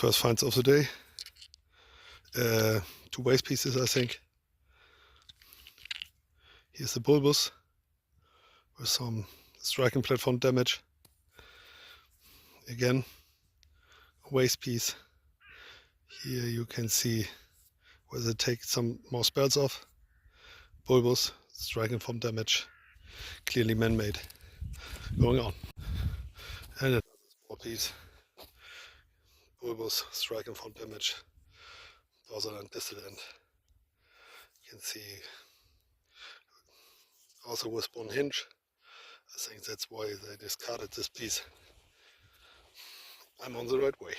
first finds of the day. Two waste pieces, I think. Here's the bulbous with some striking platform damage. Again, a waste piece. Here you can see where they take some more spells off. Bulbous, striking from damage, clearly man-made. Going on. And another small piece. Bulbous, striking from damage, dorsal and distal end. You can see also with one hinge. I think that's why they discarded this piece. I'm on the right way.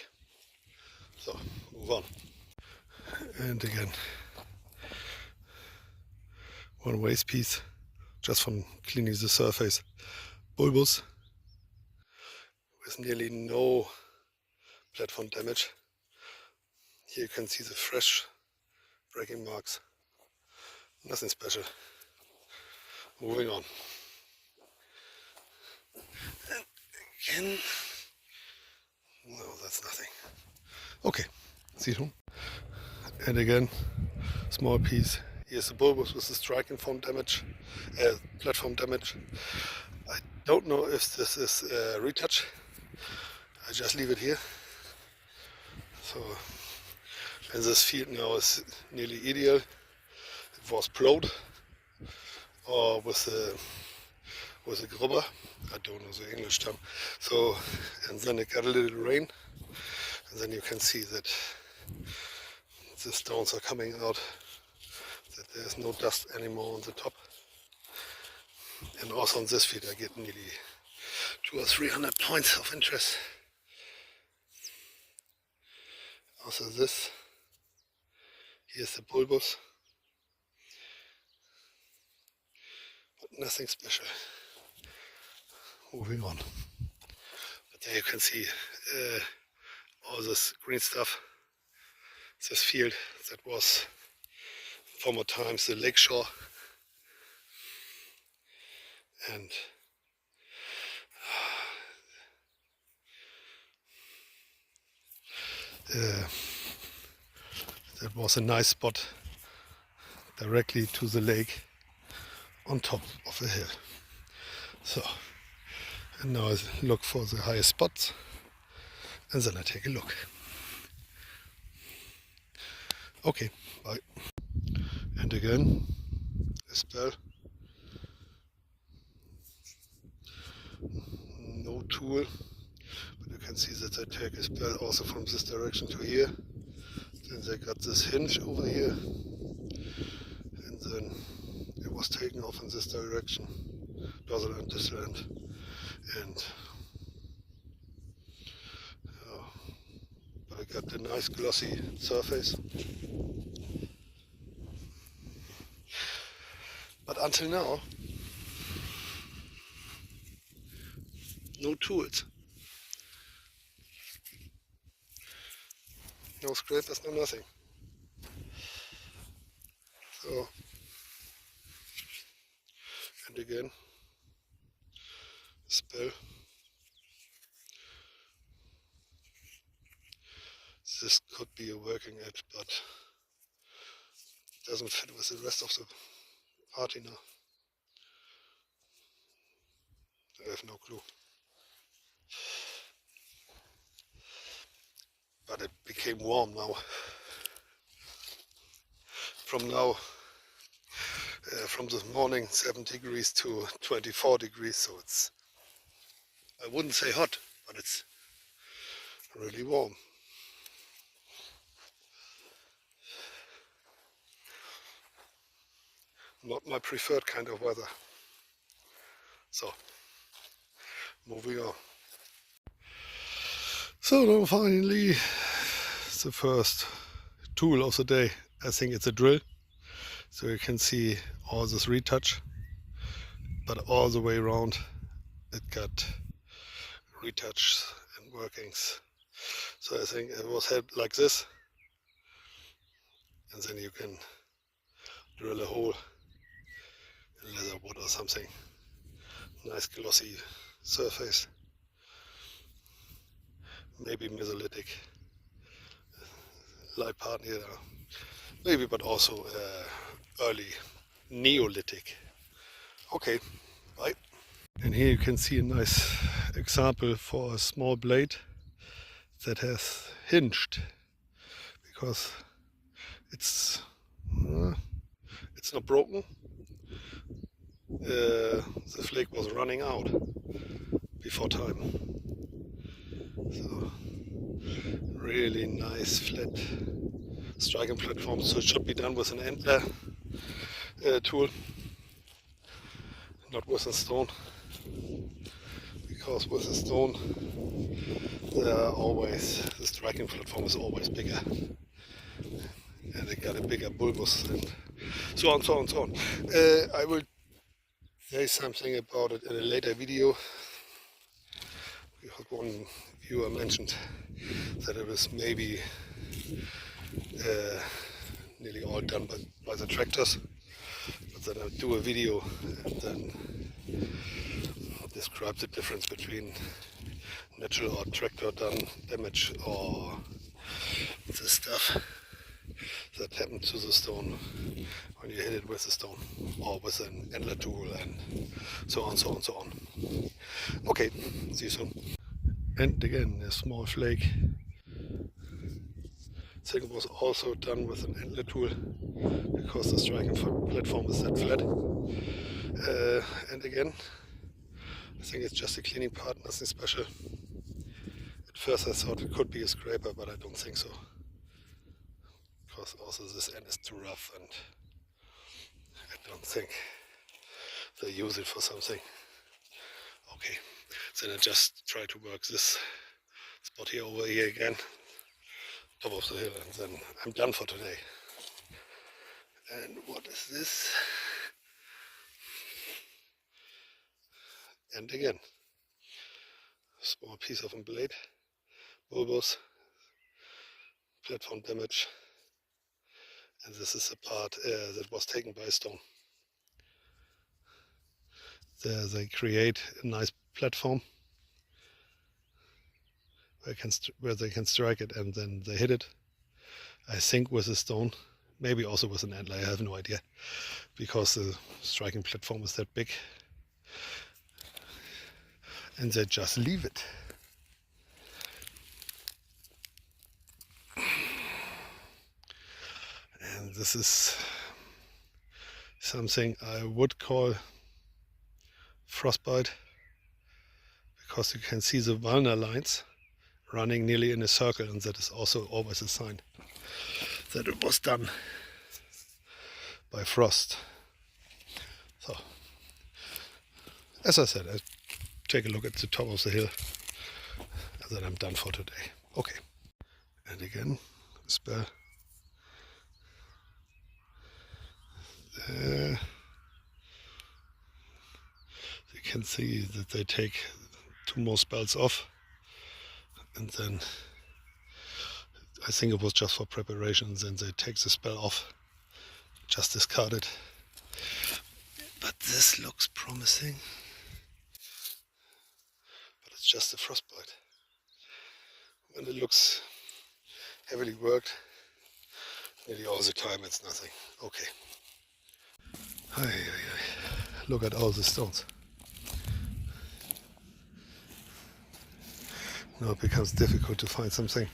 So, move on. And again, one waste piece, just from cleaning the surface. Bulbous, with nearly no platform damage. Here you can see the fresh breaking marks. Nothing special. Moving on. And again, no, that's nothing. Okay, see you. And again, small piece. Here's the bulbous with the striking form damage, platform damage. I don't know if this is a retouch. I just leave it here. So, and this field now is nearly ideal. It was plowed or with a grubber. I don't know the English term. So, and then it got a little rain, and then you can see that the stones are coming out, that there's no dust anymore on the top. And also on this field I get nearly 200 or 300 points of interest. Also this, here's the bulbous, but nothing special. Moving on. But there you can see all this green stuff. This field that was in former times the lake shore. And that was a nice spot directly to the lake on top of a hill. So, and now I look for the highest spots and then I take a look. Okay, bye. And again, a spell. No tool, but you can see that they take a spell also from this direction to here. Then they got this hinge over here, and then it was taken off in this direction, dorsal and distal end, and but I got the nice glossy surface. But until now, no tools, no scrapers, no nothing. So, and again, spell. This could be a working edge, but it doesn't fit with the rest of the party now. I have no clue. But it became warm now. From this morning 7 degrees to 24 degrees, so it's, I wouldn't say hot, but it's really warm. Not my preferred kind of weather. So, moving on. So now finally, the first tool of the day. I think it's a drill. So you can see all this retouch, but all the way around it got retouch and workings. So I think it was held like this, and then you can drill a hole in leather wood or something. Nice glossy surface, maybe Mesolithic. light part here, maybe, but also early Neolithic. Okay, bye. And here you can see a nice example for a small blade that has hinged, because it's not broken. The flake was running out before time. So really nice flat striking platform. So it should be done with an antler tool, not with a stone, because with a stone the striking platform is always bigger, and they got a bigger bulbous and so on, so on, so on. I will say something about it in a later video, because one viewer mentioned that it was maybe nearly all done by the tractors, but then I'll do a video and then describe the difference between natural or tractor done damage, or the stuff that happened to the stone when you hit it with a stone or with an antler tool, and so on, so on, so on. Okay, see you soon. And again, a small flake. I think it was also done with an antler tool, because the striking platform is that flat. And again, I think it's just a cleaning part, nothing special. At first I thought it could be a scraper, but I don't think so, because also this end is too rough, and I don't think they use it for something. Okay, then I just try to work this spot here over here again, top of the hill, and then I'm done for today. And what is this? And again, small piece of a blade, bulbous, platform damage, and this is a part that was taken by a stone. There they create a nice platform where they can strike it, and then they hit it, I think with a stone, maybe also with an antler, I have no idea, because the striking platform is that big, and they just leave it. And this is something I would call frostbite, because you can see the ulnar lines running nearly in a circle, and that is also always a sign that it was done by frost. So, as I said, I take a look at the top of the hill, and then I'm done for today. Okay, and again, spell. There. You can see that they take 2 more spells off, and then I think it was just for preparations, and they take the spell off, just discard it. But this looks promising, but it's just a frostbite. When it looks heavily worked, nearly all the time it's nothing. Okay. Look at all the stones. Now it becomes difficult to find something.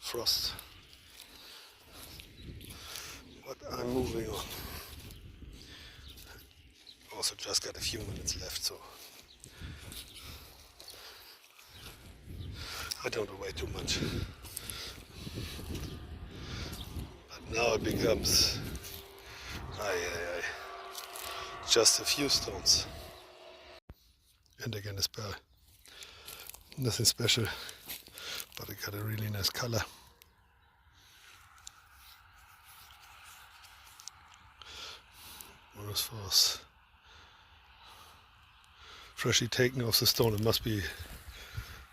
Frost. But I'm moving on. Also just got a few minutes left, so I don't wait too much. But now it becomes just a few stones. And again a spell. Nothing special, but it got a really nice color. This was freshly taken off the stone. It must be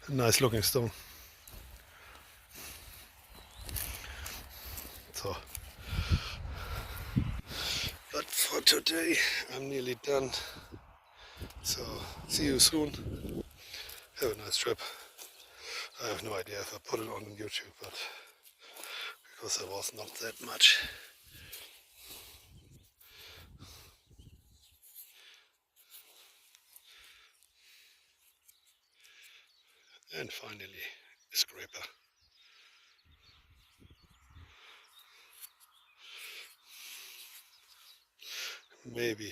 a nice looking stone. So, but for today I'm nearly done. So see you soon. Have a nice trip. I have no idea if I put it on YouTube, but because there was not that much. And finally, a scraper. Maybe,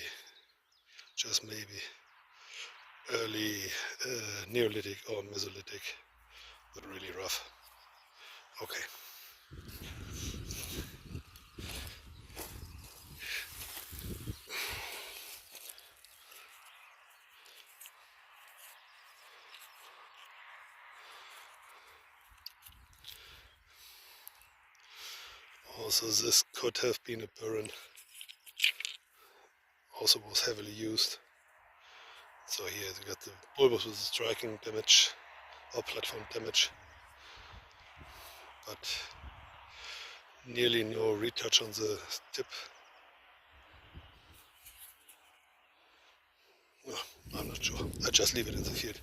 just maybe, early Neolithic or Mesolithic, but really rough. Okay. Also, this could have been a burren. Also was heavily used. So here you got the bulbous with the striking damage or platform damage, but nearly no retouch on the tip. No, I'm not sure. I just leave it in the field.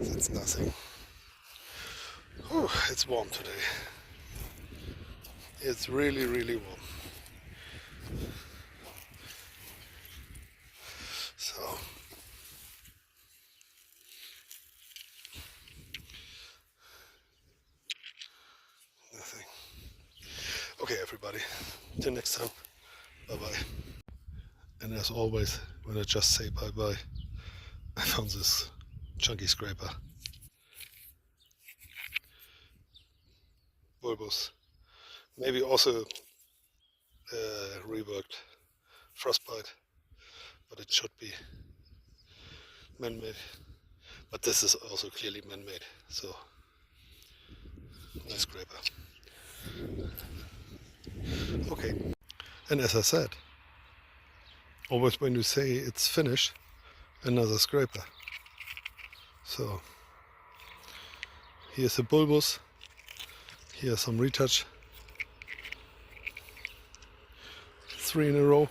That's nothing. Oh, it's warm today. It's really, really warm. So, nothing. Okay, everybody. Till next time. Bye-bye. And as always, when I just say bye-bye, I found this chunky scraper. Bulbous. Maybe also reworked frostbite, but it should be man-made. But this is also clearly man-made, so nice scraper. Okay, and as I said, always when you say it's finished, another scraper. So here's a bulbous, here's some retouch, 3 in a row.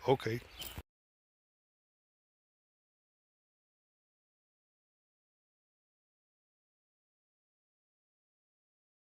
Okay.